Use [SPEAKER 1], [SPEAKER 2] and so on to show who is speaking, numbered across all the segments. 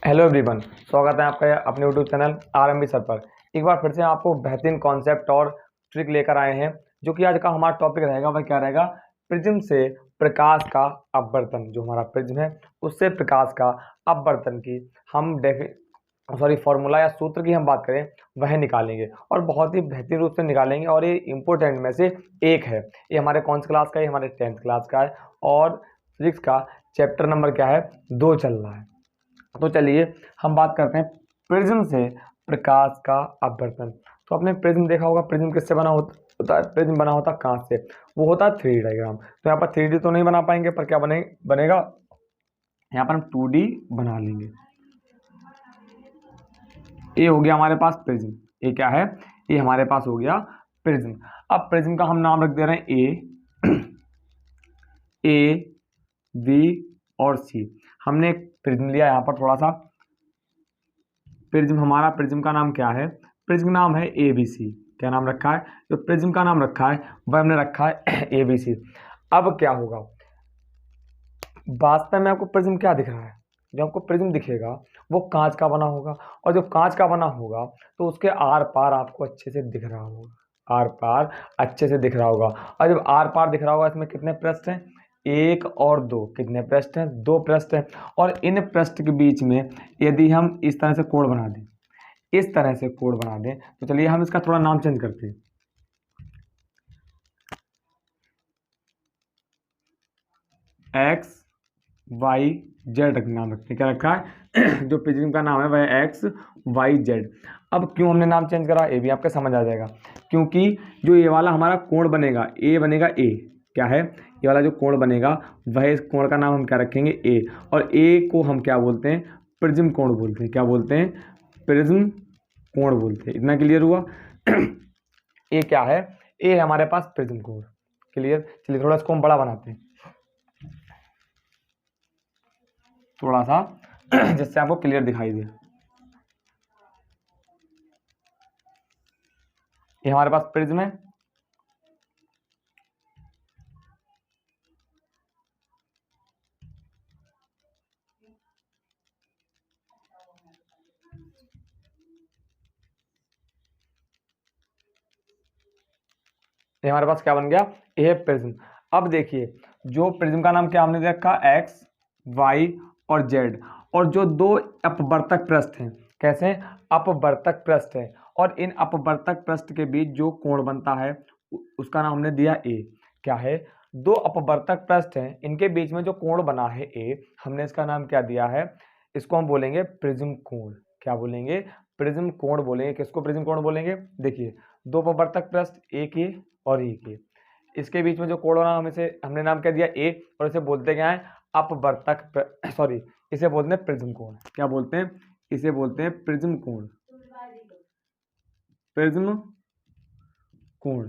[SPEAKER 1] Hello everyone, स्वागत है आपका अपने यूट्यूब चैनल आरएमबी सर पर। एक बार फिर से आपको बेहतरीन कॉन्सेप्ट और ट्रिक लेकर आए हैं। जो कि आज का हमारा टॉपिक रहेगा वह क्या रहेगा, प्रिज्म से प्रकाश का अपवर्तन। जो हमारा प्रिज्म है उससे प्रकाश का अपवर्तन की हम फॉर्मूला या सूत्र की हम बात करें वह निकालेंगे और बहुत ही बेहतरीन रूप से निकालेंगे। और ये इम्पोर्टेंट में से एक है। ये हमारे कौन सी क्लास का है? ये हमारे 10th क्लास का है और फिजिक्स का चैप्टर नंबर क्या है, 2 चल रहा है। तो चलिए हम बात करते हैं प्रिज्म से प्रकाश का अपवर्तन। तो आपने प्रिज्म देखा होगा, प्रिज्म किससे बना होता है? प्रिज्म बना होता है कांच से, वो होता है 3D डायग्राम। तो यहाँ पर 3D तो नहीं बना पाएंगे, पर क्या बनेगा, यहाँ पर हम 2D बना लेंगे। ये हो गया हमारे पास प्रिज्म। ये क्या है? ये हमारे पास हो गया प्रिज्म। अब प्रिज्म का हम नाम रख दे रहे हैं ए बी और सी। हमने एक प्रिज्म लिया यहाँ पर, थोड़ा सा प्रिज्म, हमारा प्रिज्म का नाम क्या है? प्रिज्म नाम है ABC। क्या नाम रखा है? जो प्रिज्म का नाम रखा है वह हमने रखा है ABC। अब क्या होगा, वास्तव में आपको प्रिज्म क्या दिख रहा है? जो आपको प्रिज्म दिखेगा वो कांच का बना होगा, और जब कांच का बना होगा तो उसके आर पार आपको अच्छे से दिख रहा होगा, आर पार अच्छे से दिख रहा होगा। और जब आर पार दिख रहा होगा, इसमें कितने पृष्ठ हैं? 1 और 2। कितने पृष्ठ हैं? 2 पृष्ठ हैं। और इन पृष्ठ के बीच में यदि हम इस तरह से कोण बना दें, इस तरह से कोण बना दें, तो चलिए हम इसका थोड़ा नाम चेंज करते हैं। एक्स वाई जेड नाम रखते हैं। क्या रखा है? जो प्रिज्म का नाम है वह एक्स वाई जेड। अब क्यों हमने नाम चेंज करा, ये भी आपको समझ आ जाएगा। क्योंकि जो ये वाला हमारा कोण बनेगा, ए बनेगा, ए क्या है, ये वाला जो कोण बनेगा वह, इस कोण का नाम हम क्या रखेंगे? ए। और ए को हम क्या बोलते हैं? प्रिज्म कोण बोलते हैं। क्या बोलते हैं? प्रिज्म कोण बोलते हैं। इतना क्लियर हुआ? ए क्या है? ए है हमारे पास प्रिज्म कोण। क्लियर? चलिए थोड़ा इसको हम बड़ा बनाते हैं, थोड़ा सा जिससे आपको क्लियर दिखाई दे। ये हमारे पास प्रिज्म है। ये हमारे पास क्या बन गया? ये प्रिज्म। अब देखिए, जो प्रिज्म का नाम क्या हमने दे रखा? एक्स वाई और जेड। और जो दो अपवर्तक पृष्ठ हैं, कैसे? अपवर्तक पृष्ठ है। और इन अपवर्तक पृष्ठ के बीच जो कोण बनता है उसका नाम हमने दिया ए। क्या है? दो अपवर्तक पृष्ठ हैं, इनके बीच में जो कोण बना है ए, हमने इसका नाम क्या दिया है? इसको हम बोलेंगे प्रिज्म कोण। क्या बोलेंगे? प्रिज्म कोण बोलेंगे। किसको प्रिज्म कोण बोलेंगे? देखिए, दो अपवर्तक पृष्ठ, एक ये और एक ये, इसके बीच में जो कोण बना, हमने नाम क्या दिया? ए। और इसे बोलते क्या है? अपवर्तक सॉरी, इसे बोलते हैं प्रिज्म कोण। क्या बोलते हैं? इसे बोलते हैं प्रिज्म कोण। प्रिज्म कोण।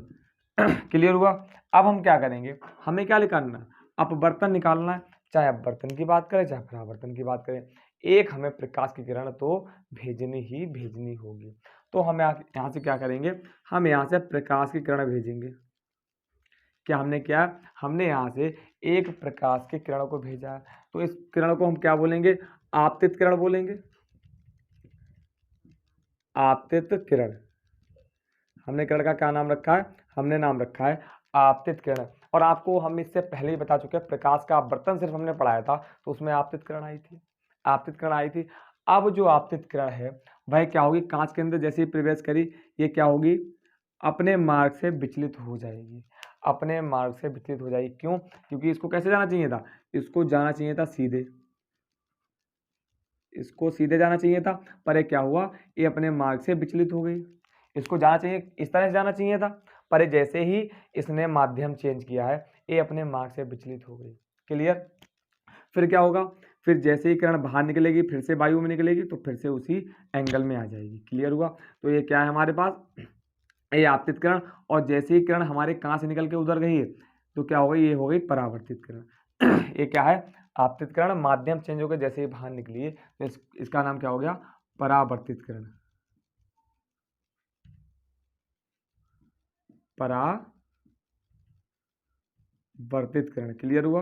[SPEAKER 1] क्लियर हुआ? अब हम क्या करेंगे, हमें क्या निकालना? अपवर्तन निकालना है। चाहे अपवर्तन की बात करें चाहे परावर्तन की बात करें, एक हमें प्रकाश की किरण तो भेजनी ही भेजनी होगी। तो हम यहाँ से क्या करेंगे, हम यहाँ से प्रकाश की किरण भेजेंगे। क्या हमने किया? हमने यहाँ से एक प्रकाश की किरण को भेजा है। तो इस किरण को हम क्या बोलेंगे? आपतित किरण बोलेंगे। आपतित किरण। हमने किरण का क्या नाम रखा है? हमने नाम रखा है आपतित किरण। और आपको हम इससे पहले ही बता चुके हैं, प्रकाश का अपवर्तन सिर्फ हमने पढ़ाया था, तो उसमें आपतित किरण आई थी। आपतित किरण आई थी। अब जो आपतित किरण है वह क्या होगी? कांच के अंदर जैसे ही प्रवेश करी, ये क्या होगी? अपने मार्ग से विचलित हो जाएगी। अपने मार्ग से विचलित हो जाएगी। क्यों? क्योंकि इसको कैसे जाना चाहिए था? इसको जाना चाहिए था सीधे, इसको सीधे जाना चाहिए था, पर ये क्या हुआ? ये अपने मार्ग से विचलित हो गई। इसको जाना चाहिए, इस तरह से जाना चाहिए था, पर ये जैसे ही इसने माध्यम चेंज किया है, ये अपने मार्ग से विचलित हो गई। क्लियर? फिर क्या होगा? फिर जैसे ही किरण बाहर निकलेगी, फिर से वायु में निकलेगी, तो फिर से उसी एंगल में आ जाएगी। क्लियर हुआ? तो ये क्या है हमारे पास? ये आपतित किरण। और जैसे ही किरण हमारे कहाँ से निकल के उधर गई है, तो क्या हो गई? ये हो गई परावर्तित किरण। ये क्या है? आपतित किरण। माध्यम चेंज हो गया, जैसे ही बाहर निकली है, तो इसका नाम क्या हो गया? परावर्तित किरण। परावर्तित किरण। क्लियर हुआ?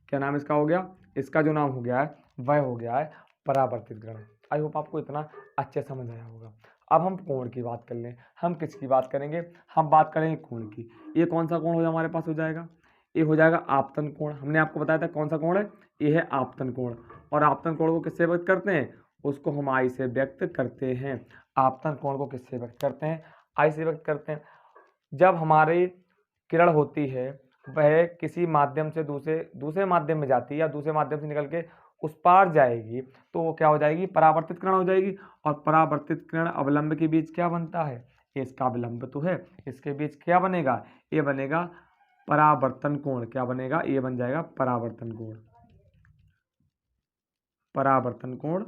[SPEAKER 1] क्या नाम इसका हो गया? इसका जो नाम हो गया है वह हो गया है परावर्तित किरण। आई होप आपको इतना अच्छे समझ आया होगा। अब हम कोण की बात कर लें। हम किसकी बात करेंगे? हम बात करेंगे कोण की। ये कौन सा कोण हो हमारे पास हो जाएगा? ये हो जाएगा आपतन कोण। हमने आपको बताया था कौन सा कोण है, ये है आपतन कोण। और आपतन कोण को किससे व्यक्त करते हैं? उसको हम आई से व्यक्त करते हैं। आपतन कोण को किससे व्यक्त करते हैं? आई से व्यक्त करते हैं। जब हमारी किरण होती है वह किसी माध्यम से दूसरे माध्यम में जाती है या दूसरे माध्यम से निकल के उस पार जाएगी, तो वो क्या हो जाएगी? परावर्तित किरण हो जाएगी। और परावर्तित किरण अवलंब के बीच क्या बनता है? इसका अवलंब तो है, इसके बीच क्या बनेगा? ये बनेगा परावर्तन कोण। क्या बनेगा? ये बन जाएगा परावर्तन कोण। परावर्तन कोण,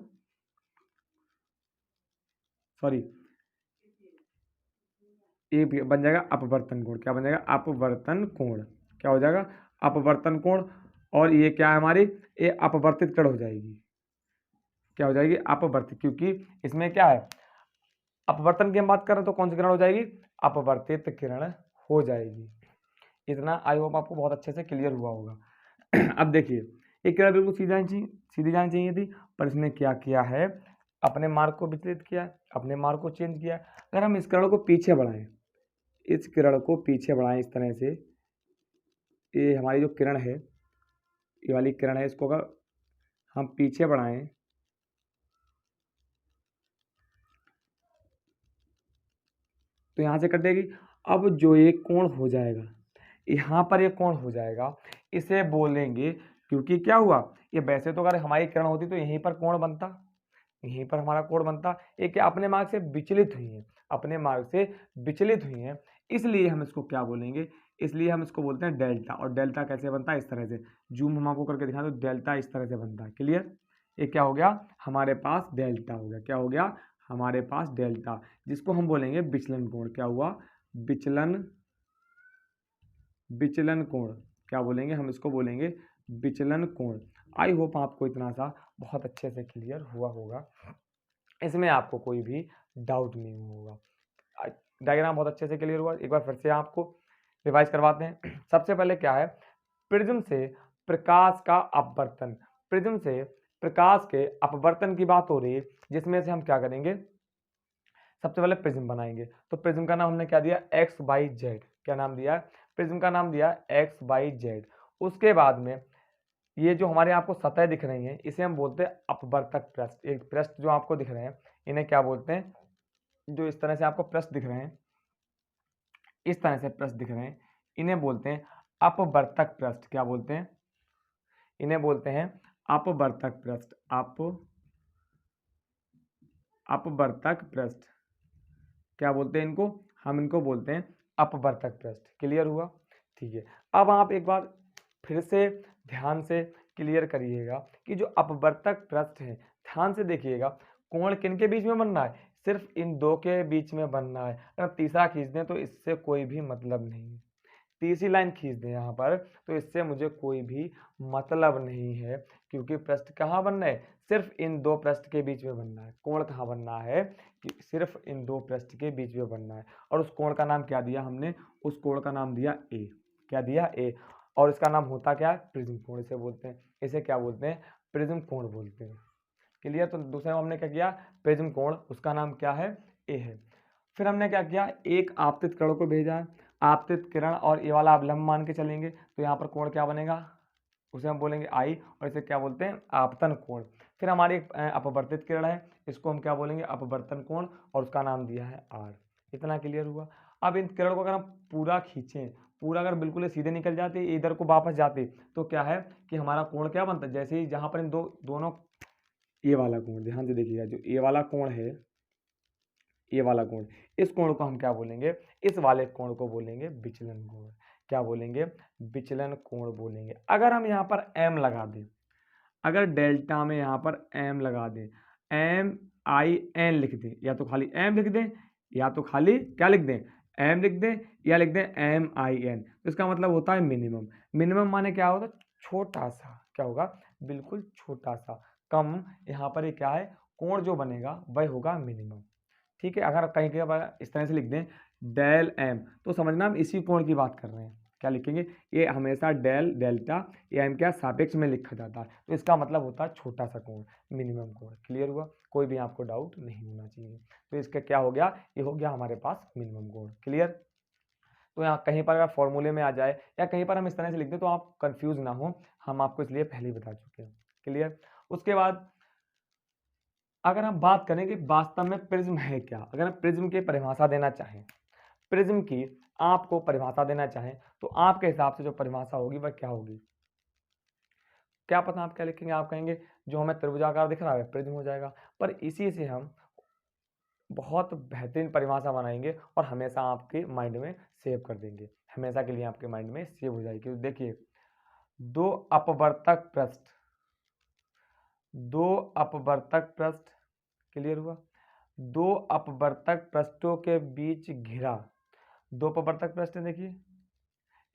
[SPEAKER 1] सॉरी, ये बन जाएगा अपवर्तन कोण। क्या बन जाएगा? अपवर्तन कोण। क्या हो जाएगा? अपवर्तन कोण। और ये क्या है हमारी? ये अपवर्तित किरण हो जाएगी। क्या हो जाएगी? अपवर्तित, क्योंकि इसमें क्या है? अपवर्तन की हम बात करें तो कौन सी किरण हो जाएगी? अपवर्तित किरण हो जाएगी। इतना आई होप आपको बहुत अच्छे से क्लियर हुआ होगा। अब देखिए, ये किरण बिल्कुल सीधी जानी चाहिए थी, पर इसने क्या किया है? अपने मार्ग को विचलित किया है, अपने मार्ग को चेंज किया है। अगर हम इस किरण को पीछे बढ़ाएं, इस किरण को पीछे बढ़ाएं इस तरह से, ये हमारी जो किरण है, ये वाली किरण है, इसको अगर हम पीछे बढ़ाएं तो यहाँ से कटेगी। अब जो ये कोण हो जाएगा, यहाँ पर ये कोण हो जाएगा, इसे बोलेंगे, क्योंकि क्या हुआ? ये वैसे तो अगर हमारी किरण होती तो यहीं पर कोण बनता, यहीं पर हमारा कोण बनता। ये क्या अपने मार्ग से विचलित हुई है, अपने मार्ग से विचलित हुई है, इसलिए हम इसको क्या बोलेंगे? इसलिए हम इसको बोलते हैं डेल्टा। और डेल्टा कैसे बनता है? इस तरह से। जूम हम आपको करके दिखा दो, डेल्टा इस तरह से बनता है। क्लियर? ये क्या हो गया? हमारे पास डेल्टा हो गया। क्या हो गया? हमारे पास डेल्टा, जिसको हम बोलेंगे विचलन कोण। क्या हुआ? विचलन कोण। क्या बोलेंगे? हम इसको बोलेंगे विचलन कोण। आई होप आपको इतना सा बहुत अच्छे से क्लियर हुआ होगा, इसमें आपको कोई भी डाउट नहीं होगा। डायग्राम बहुत अच्छे से क्लियर हुआ। एक बार फिर से आपको रिवाइज करवाते हैं। सबसे पहले क्या है? प्रिज्म से प्रकाश का अपवर्तन। प्रिज्म से प्रकाश के अपवर्तन की बात हो रही है, जिसमें से हम क्या करेंगे? सबसे पहले प्रिज्म बनाएंगे। तो प्रिज्म का नाम हमने क्या दिया? X Y Z. क्या नाम दिया? प्रिज्म का नाम दिया एक्स वाई जेड। उसके बाद में ये जो हमारे आपको सतह दिख रही हैं, इसे हम बोलते हैं अपवर्तक पृष्ठ। एक पृष्ठ जो आपको दिख रहे हैं, इन्हें क्या बोलते हैं? जो इस तरह से आपको पृष्ठ दिख रहे हैं, इस तरह से पृष्ठ दिख रहे हैं, इन्हें बोलते हैं अपवर्तक पृष्ठ। क्या बोलते हैं? इन्हें बोलते हैं अपवर्तक पृष्ठ। अपवर्तक पृष्ठ। क्या बोलते हैं इनको? हम इनको बोलते हैं अपवर्तक पृष्ठ। क्लियर हुआ? ठीक है। अब आप एक बार फिर से ध्यान से क्लियर करिएगा कि जो अपवर्तक पृष्ठ है, ध्यान से देखिएगा, कोण किनके बीच में बनना है? सिर्फ इन दो के बीच में बनना है। अगर तीसरा खींच दें तो इससे कोई भी मतलब नहीं है। तीसरी लाइन खींच दें यहाँ पर तो इससे मुझे कोई भी मतलब नहीं है, क्योंकि पृष्ठ कहाँ बनना है? सिर्फ इन दो पृष्ठ के बीच में बनना है। कोण कहाँ बनना है? कि सिर्फ इन दो पृष्ठ के बीच में बनना है। और उस कोण का नाम क्या दिया हमने? उस कोण का नाम दिया ए। क्या दिया? ए। और इसका नाम होता क्या है? प्रिज्म कोण इसे बोलते हैं। इसे क्या बोलते हैं? प्रिज्म कोण बोलते हैं। क्लियर? तो दूसरे में हमने क्या किया? प्रिज्म कोण, उसका नाम क्या है? ए है। फिर हमने क्या किया? एक आपतित किरण को भेजा है। आपतित किरण और ये वाला अवलंब मान के चलेंगे तो यहाँ पर कोण क्या बनेगा? उसे हम बोलेंगे आई, और इसे क्या बोलते हैं? आपतन कोण। फिर हमारी एक अपवर्तित किरण है, इसको हम क्या बोलेंगे? अपवर्तन कोण, और उसका नाम दिया है आर। इतना क्लियर हुआ? अब इन किरण को अगर हम पूरा खींचें, पूरा अगर बिल्कुल सीधे निकल जाते, इधर को वापस जाते, तो क्या है कि हमारा कोण क्या बनता है? जैसे ही जहाँ पर इन दोनों, ये वाला कोण ध्यान से देखिएगा, जो ये वाला कोण है, ये वाला कोण, इस कोण को हम क्या बोलेंगे? इस वाले कोण को बोलेंगे विचलन कोण। क्या बोलेंगे? विचलन कोण बोलेंगे। अगर हम यहाँ पर m लगा दें, अगर डेल्टा में यहाँ पर m लगा दें, m i n लिख दें, या तो खाली m लिख दें, या तो खाली क्या लिख दें? m लिख दें, या लिख दें m i n, तो इसका मतलब होता है मिनिमम। मिनिमम माने क्या होता है? छोटा सा। क्या होगा? बिल्कुल छोटा सा, कम। यहाँ पर ये क्या है? कोण जो बनेगा वह होगा मिनिमम। ठीक है? अगर कहीं कहीं पर इस तरह से लिख दें डेल एम, तो समझना हम इसी कोण की बात कर रहे हैं। क्या लिखेंगे, ये हमेशा डेल डेल्टा एम क्या सापेक्ष में लिखा जाता है, तो इसका मतलब होता है छोटा सा कोण, मिनिमम कोण। क्लियर हुआ, कोई भी आपको डाउट नहीं होना चाहिए। तो इसका क्या हो गया, ये हो गया हमारे पास मिनिमम कोण। क्लियर। तो यहाँ कहीं पर अगर फॉर्मूले में आ जाए या कहीं पर हम इस तरह से लिख दें तो आप कंफ्यूज ना हो, हम आपको इसलिए पहले ही बता चुके हैं। क्लियर। उसके बाद अगर हम बात करें कि वास्तव में प्रिज्म है क्या, अगर हम प्रिज्म की परिभाषा देना चाहें, प्रिज्म की आपको परिभाषा देना चाहें, तो आपके हिसाब से जो परिभाषा होगी वह क्या होगी, क्या पता आप क्या लिखेंगे, आप कहेंगे जो हमें त्रिभुजाकार दिख रहा है प्रिज्म हो जाएगा। पर इसी से हम बहुत बेहतरीन परिभाषा बनाएंगे और हमेशा आपके माइंड में सेव कर देंगे, हमेशा के लिए आपके माइंड में सेव हो जाएगी। देखिए, दो अपवर्तक पृष्ठ, दो अपवर्तक पृष्ठ, क्लियर हुआ, दो अपवर्तक पृष्ठों के बीच घिरा, दो अपवर्तक पृष्ठ देखिए,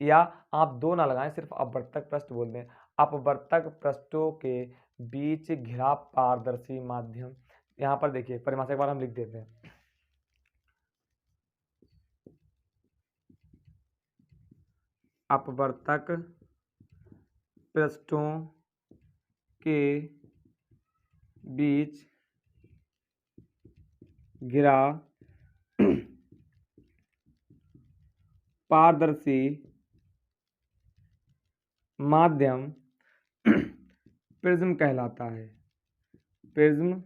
[SPEAKER 1] या आप दो ना लगाएं, सिर्फ अपवर्तक पृष्ठ बोल दें, अपवर्तक पृष्ठों के बीच घिरा पारदर्शी माध्यम। यहां पर देखिए परिभाषा एक बार हम लिख देते हैं, अपवर्तक पृष्ठों के बीच घिरा पारदर्शी माध्यम प्रिज्म कहलाता है, प्रिज्म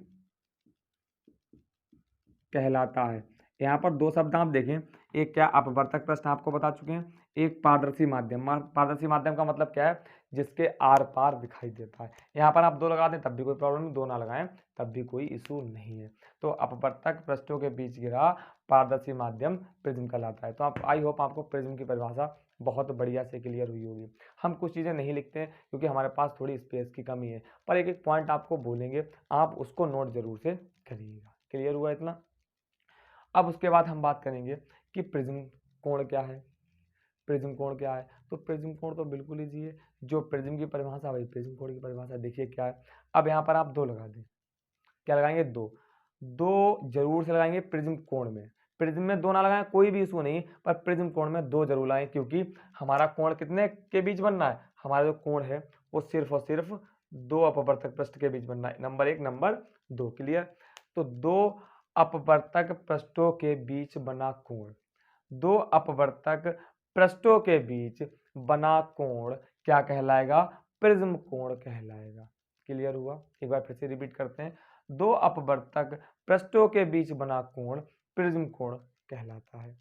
[SPEAKER 1] कहलाता है। यहाँ पर दो शब्द आप देखें, एक क्या अपवर्तक पृष्ठ आपको बता चुके हैं, एक पारदर्शी माध्यम। पारदर्शी माध्यम का मतलब क्या है, जिसके आर पार दिखाई देता है। यहाँ पर आप दो लगा दें तब भी कोई प्रॉब्लम नहीं, दो ना लगाएं तब भी कोई इशू नहीं है। तो अपवर्तक पृष्ठों के बीच घिरा पारदर्शी माध्यम प्रिज्म कहलाता है। तो आप आई होप आपको प्रिज्म की परिभाषा बहुत बढ़िया से क्लियर हुई होगी। हम कुछ चीज़ें नहीं लिखते हैं क्योंकि हमारे पास थोड़ी स्पेस की कमी है, पर एक एक पॉइंट आपको बोलेंगे, आप उसको नोट जरूर से करिएगा। क्लियर हुआ इतना। अब उसके बाद हम बात करेंगे कि प्रिज्म कोण क्या है, प्रिज्म कोण क्या है। तो प्रिज्म कोण तो बिल्कुल ईजी है, जो प्रिज्म की परिभाषा वही प्रिज्म कोण की परिभाषा। देखिए क्या है, अब यहाँ पर आप दो लगा दें, क्या लगाएंगे, दो, दो जरूर से लगाएंगे प्रिज्म कोण में। प्रिज्म में दो ना लगाएं कोई भी इशू नहीं, पर प्रिज्म कोण में दो जरूर लाएं, क्योंकि हमारा कोण कितने के बीच बनना है, हमारा जो कोण है वो सिर्फ और सिर्फ दो अपवर्तक पृष्ठ के बीच बनना है, नंबर एक नंबर दो। क्लियर। तो दो अपवर्तक पृष्ठों के बीच बना कोण, दो अपवर्तक पृष्ठों के बीच बना कोण क्या कहलाएगा, प्रिज्म कोण कहलाएगा। क्लियर हुआ, एक बार फिर से रिपीट करते हैं, दो अपवर्तक पृष्ठों के बीच बना कोण प्रिज्म कोण कहलाता है।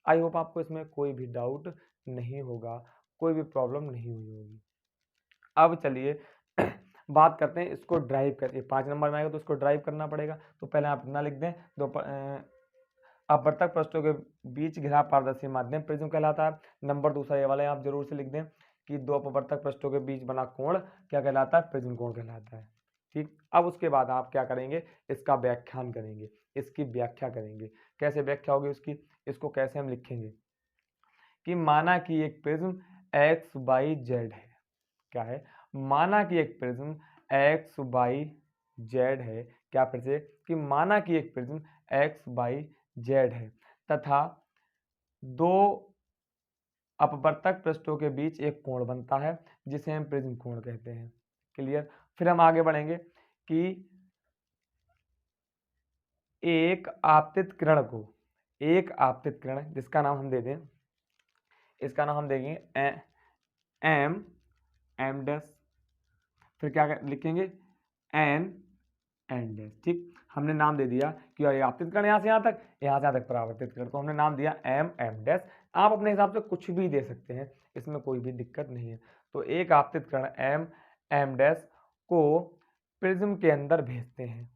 [SPEAKER 1] आई होप आपको इसमें कोई भी डाउट नहीं होगा, कोई भी प्रॉब्लम नहीं हुई होगी। अब चलिए बात करते हैं इसको ड्राइव करके, 5 नंबर में आएगा तो इसको ड्राइव करना पड़ेगा। तो पहले आप इतना लिख दें, दो अपवर्तक पृष्ठों के बीच घिरा पारदर्शी माध्यम प्रिज्म कहलाता है। नंबर दूसरा ये वाला आप जरूर से लिख दें कि दो अपवर्तक पृष्ठों के बीच बना कोण क्या कहलाता है, प्रिज्म कोण कहलाता है। ठीक। अब उसके बाद आप क्या करेंगे, इसका व्याख्यान करेंगे, इसकी व्याख्या करेंगे। कैसे व्याख्या होगी उसकी, इसको कैसे हम लिखेंगे कि माना कि एक प्रिज्म एक्स वाई जेड है, क्या है, माना कि एक प्रिज्म एक्स वाई जेड है, क्या फिर से, कि माना कि एक प्रिज्म एक्स वाई जेड है तथा दो अपवर्तक पृष्ठों के बीच एक कोण बनता है जिसे हम प्रिज्म कोण कहते हैं। क्लियर। फिर हम आगे बढ़ेंगे कि एक आपतित किरण को, एक आपतित किरण जिसका नाम हम दे दें, इसका नाम हम देंगे एम एम डैश, फिर क्या लिखेंगे, एन एन डैश। ठीक, हमने नाम दे दिया कि ये आपतित किरण यहाँ से यहाँ तक, यहाँ से यहाँ तक परावर्तित किरण, तो हमने नाम दिया एम एम डैश। आप अपने हिसाब से कुछ भी दे सकते हैं, इसमें कोई भी दिक्कत नहीं है। तो एक आपतित किरण एम एम डैश को प्रिज्म के अंदर भेजते हैं,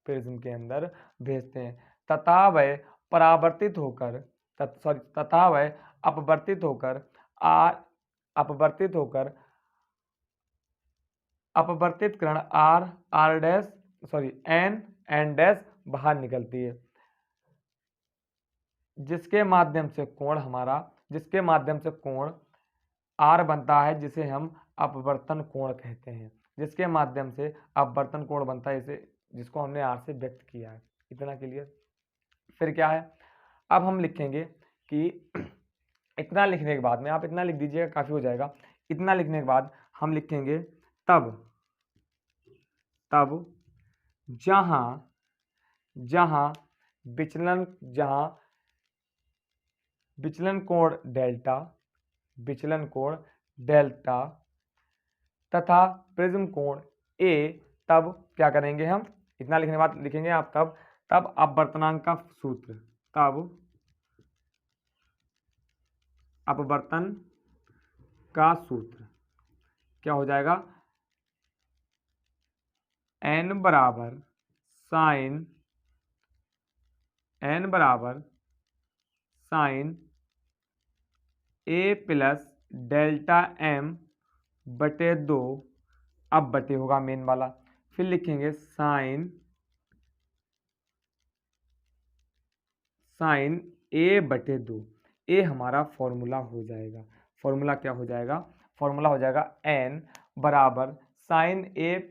[SPEAKER 1] प्रिज्म के अंदर भेजते हैं तथा वह परावर्तित होकर तथा वह अपवर्तित होकर अपवर्तित होकर अपवर्तित किरण R R dash N N dash बाहर निकलती है, जिसके माध्यम से कोण आर बनता है, जिसे हम अपवर्तन कोण कहते हैं, जिसके माध्यम से अपवर्तन कोण बनता है, इसे जिसको हमने आर से व्यक्त किया है। इतना क्लियर। फिर क्या है, अब हम लिखेंगे कि इतना लिखने के बाद में आप इतना लिख दीजिएगा, काफ़ी हो जाएगा। इतना लिखने के बाद हम लिखेंगे तब जहाँ जहाँ विचलन विचलन कोण डेल्टा तथा प्रिज्म कोण ए, तब क्या करेंगे हम, इतना लिखने के बाद लिखेंगे आप तब अपवर्तनांक का सूत्र, तब अपवर्तन का सूत्र क्या हो जाएगा, n बराबर sine a plus delta m बटे 2, अब बटे होगा मेन वाला, फिर लिखेंगे साइन a बटे 2, ए हमारा फॉर्मूला हो जाएगा। फॉर्मूला क्या हो जाएगा, फॉर्मूला हो जाएगा n बराबर sine a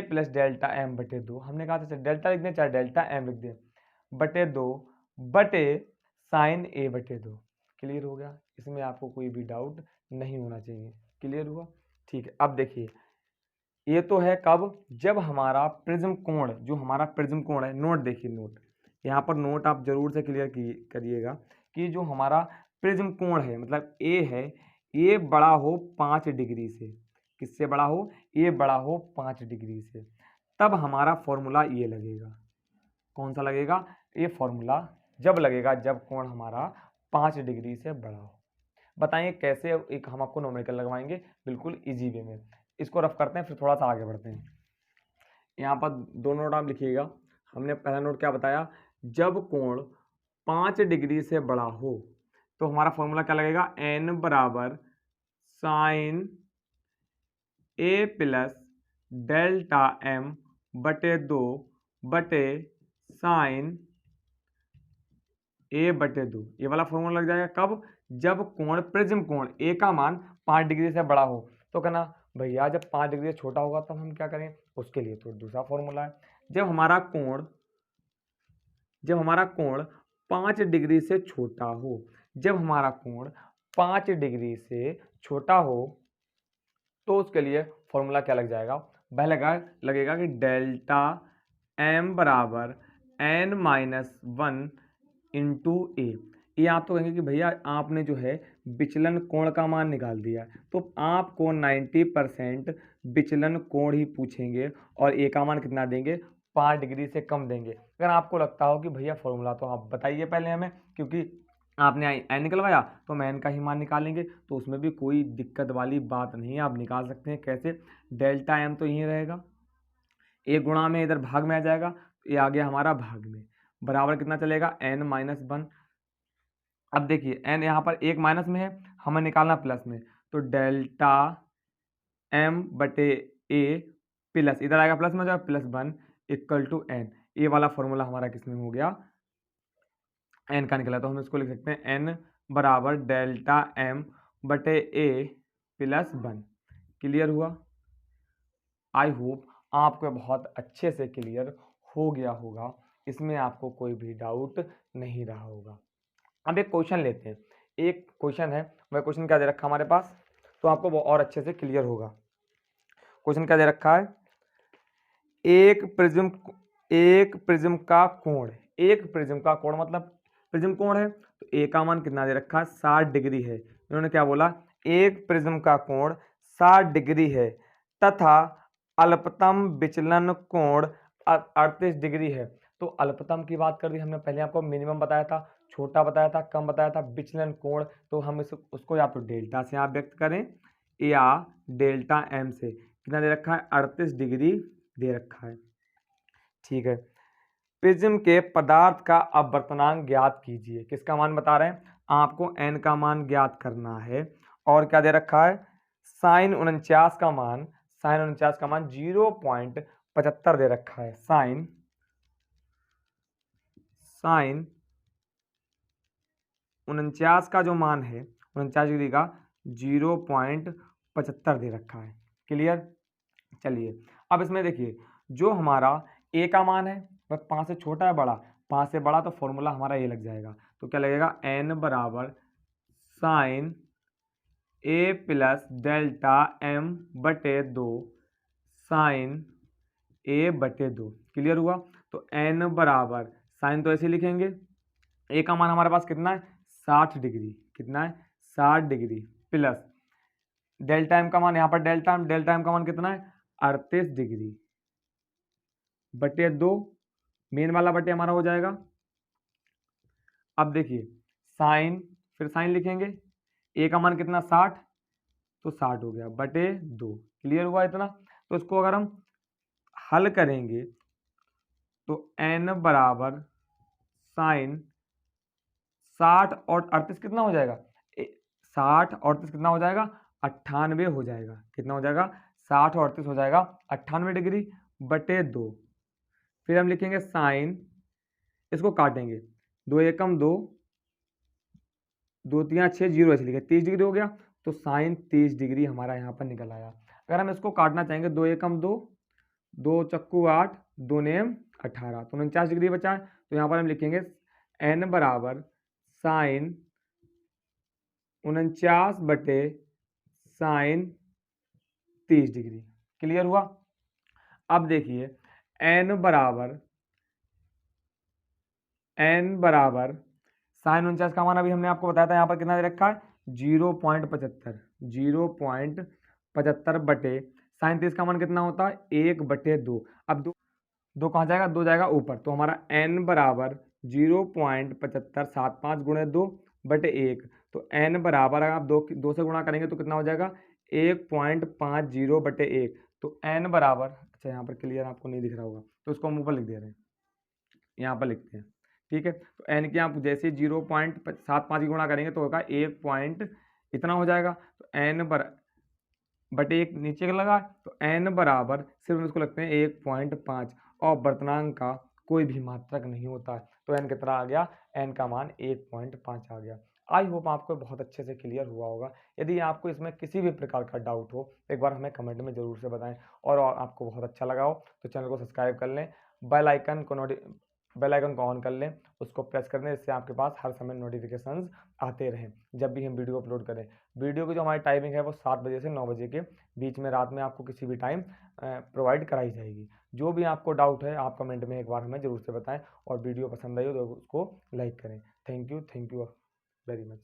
[SPEAKER 1] plus delta m बटे 2, हमने कहा था डेल्टा लिख दें चाहे डेल्टा m लिख दें, बटे 2 बटे साइन a बटे 2। क्लियर हो गया, इसमें आपको कोई भी डाउट नहीं होना चाहिए। क्लियर हुआ, ठीक है। अब देखिए ये तो है कब, जब हमारा प्रिज्म कोण, जो हमारा प्रिज्म कोण है, नोट देखिए, नोट यहाँ पर नोट आप जरूर से क्लियर करिएगा कि जो हमारा प्रिज्म कोण है, मतलब ए है, ये बड़ा हो 5 डिग्री से, किससे बड़ा हो, ये बड़ा हो 5 डिग्री से, तब हमारा फॉर्मूला ये लगेगा। कौन सा लगेगा, ये फॉर्मूला जब लगेगा जब कोण हमारा 5 डिग्री से बड़ा हो। बताइए कैसे, एक हम आपको न्यूमेरिकल लगवाएंगे बिल्कुल इजी वे में। इसको रफ करते हैं फिर थोड़ा सा आगे बढ़ते हैं। यहाँ पर 2 नोट आप लिखिएगा। हमने पहला नोट क्या बताया, जब कोण 5 डिग्री से बड़ा हो तो हमारा फॉर्मूला क्या लगेगा, n बराबर sine a plus delta m बटे 2 बटे साइन a बटे 2, ये वाला फॉर्मूला लग जाएगा कब, जब कोण प्रिज्म कोण a का मान 5 डिग्री से बड़ा हो। तो कहना भैया जब 5 डिग्री से छोटा होगा तब हम क्या करें, उसके लिए तो दूसरा फॉर्मूला है। जब हमारा कोण 5 डिग्री से छोटा हो, जब हमारा कोण 5 डिग्री से छोटा हो तो उसके लिए फॉर्मूला क्या लग जाएगा, वह लगेगा कि डेल्टा m बराबर n माइनस 1 इंटू ए। ये आप तो कहेंगे कि भैया आपने जो है विचलन कोण का मान निकाल दिया, तो आपको 90% विचलन कोण ही पूछेंगे और ए का मान कितना देंगे, 5 डिग्री से कम देंगे। अगर आपको लगता हो कि भैया फॉर्मूला तो आप बताइए पहले हमें, क्योंकि आपने एन निकलवाया तो मैं एन का ही मान निकालेंगे, तो उसमें भी कोई दिक्कत वाली बात नहीं है, आप निकाल सकते हैं। कैसे, डेल्टा एम तो यहीं रहेगा, एक गुणा में इधर भाग में आ जाएगा, ये आ गया हमारा भाग में, बराबर कितना चलेगा, n माइनस 1। अब देखिए n यहाँ पर एक माइनस में है, हमें निकालना प्लस में, तो डेल्टा m बटे a प्लस, इधर आएगा प्लस में हो जाएगा प्लस 1 इक्वल टू n। ये वाला फॉर्मूला हमारा किसमें हो गया, n का निकला, तो हम इसको लिख सकते हैं n बराबर डेल्टा m बटे a प्लस 1। क्लियर हुआ, आई होप आपको बहुत अच्छे से क्लियर हो गया होगा, इसमें आपको कोई भी डाउट नहीं रहा होगा। अब एक क्वेश्चन लेते हैं, एक क्वेश्चन है, वह क्वेश्चन क्या दे रखा हमारे पास, तो आपको वो और अच्छे से क्लियर होगा। क्वेश्चन क्या दे रखा है, एक प्रिज्म का कोण मतलब प्रिज्म कोण है, तो ए का मान कितना दे रखा है, 60 डिग्री है। इन्होंने क्या बोला, एक प्रिज्म का कोण 60 डिग्री है तथा अल्पतम विचलन कोण 38 डिग्री है। तो अल्पतम की बात कर दी हमने, पहले आपको मिनिमम बताया था, छोटा बताया था, कम बताया था, विचलन कोण, तो हम उसको या तो डेल्टा से आप व्यक्त करें या डेल्टा एम से। कितना दे रखा है, 38 डिग्री दे रखा है, ठीक है। प्रिज्म के पदार्थ का अपवर्तनांक ज्ञात कीजिए, किसका मान बता रहे हैं, आपको n का मान ज्ञात करना है, और क्या दे रखा है, साइन 49 का मान 0.75 दे रखा है, साइन 49 का जो मान है 49 डिग्री का 0.75 दे रखा है। क्लियर, चलिए अब इसमें देखिए, जो हमारा a का मान है वह 5 से छोटा है बड़ा, 5 से बड़ा, तो फॉर्मूला हमारा ये लग जाएगा, तो क्या लगेगा, n बराबर साइन ए प्लस डेल्टा एम बटे 2 साइन ए बटे 2। क्लियर हुआ। तो एन बराबर साइन तो ऐसे लिखेंगे, ए का मान हमारे पास कितना है 60 डिग्री, कितना है 60 डिग्री, प्लस डेल्टा एम का मान, यहाँ पर डेल्टा एम का मान कितना है 38 डिग्री बटे 2, मेन वाला बटे हमारा हो जाएगा। अब देखिए साइन, फिर साइन लिखेंगे, ए का मान कितना 60, तो 60 हो गया बटे 2। क्लियर हुआ इतना। तो इसको अगर हम हल करेंगे तो एन बराबर साइन 60 और 38 कितना हो जाएगा, 60 और 38 कितना हो जाएगा 98 हो जाएगा। कितना हो जाएगा 60 और 38 हो जाएगा 98 डिग्री बटे 2। फिर हम लिखेंगे साइन, इसको काटेंगे, 2 एकम 2, 2 तिया 6, 0 ऐसे लिखे 30 डिग्री हो गया। तो साइन 30 डिग्री हमारा यहाँ पर निकल आया। अगर हम इसको काटना चाहेंगे, 2 एकम 2, 2 चक्कू 8, 2 नेम 18, तो 49 डिग्री बचा है। तो यहाँ पर हम लिखेंगे एन बराबर साइन 49 बटे साइन 30 डिग्री। क्लियर हुआ। अब देखिए एन बराबर साइन 49 का मान अभी हमने आपको बताया था, यहाँ पर कितना दे रखा है 0.75, 0.75 बटे साइन 30 का मान कितना होता है 1 बटे 2। अब दो कहाँ जाएगा, 2 जाएगा ऊपर, तो हमारा एन बराबर 0.7575 गुणे 2 बटे 1। तो एन बराबर अगर आप दो से गुणा करेंगे तो कितना हो जाएगा 1.50 बटे 1। तो एन बराबर, अच्छा यहाँ पर क्लियर आपको नहीं दिख रहा होगा तो उसको हम ऊपर लिख दे रहे हैं, यहाँ पर लिखते हैं, ठीक है। तो एन के आप जैसे 0.75 की गुणा करेंगे तो होगा 1 पॉइंट इतना हो जाएगा। तो एन बटे 1 नीचे का लगा, तो एन बराबर सिर्फ इसको लगते हैं 1.5, और वर्तनांक का कोई भी मात्रक नहीं होता है। तो एन कितना आ गया, एन का मान 1.5 आ गया। आई होप आपको बहुत अच्छे से क्लियर हुआ होगा। यदि आपको इसमें किसी भी प्रकार का डाउट हो एक बार हमें कमेंट में ज़रूर से बताएं, और आपको बहुत अच्छा लगा हो तो चैनल को सब्सक्राइब कर लें, बेल आइकन को ऑन कर लें, उसको प्रेस कर लें, इससे आपके पास हर समय नोटिफिकेशंस आते रहें जब भी हम वीडियो अपलोड करें। वीडियो की जो हमारी टाइमिंग है वो 7 बजे से 9 बजे के बीच में रात में आपको किसी भी टाइम प्रोवाइड कराई जाएगी। जो भी आपको डाउट है आप कमेंट में एक बार हमें ज़रूर से बताएं, और वीडियो पसंद आई हो तो उसको लाइक करें। Thank you very much.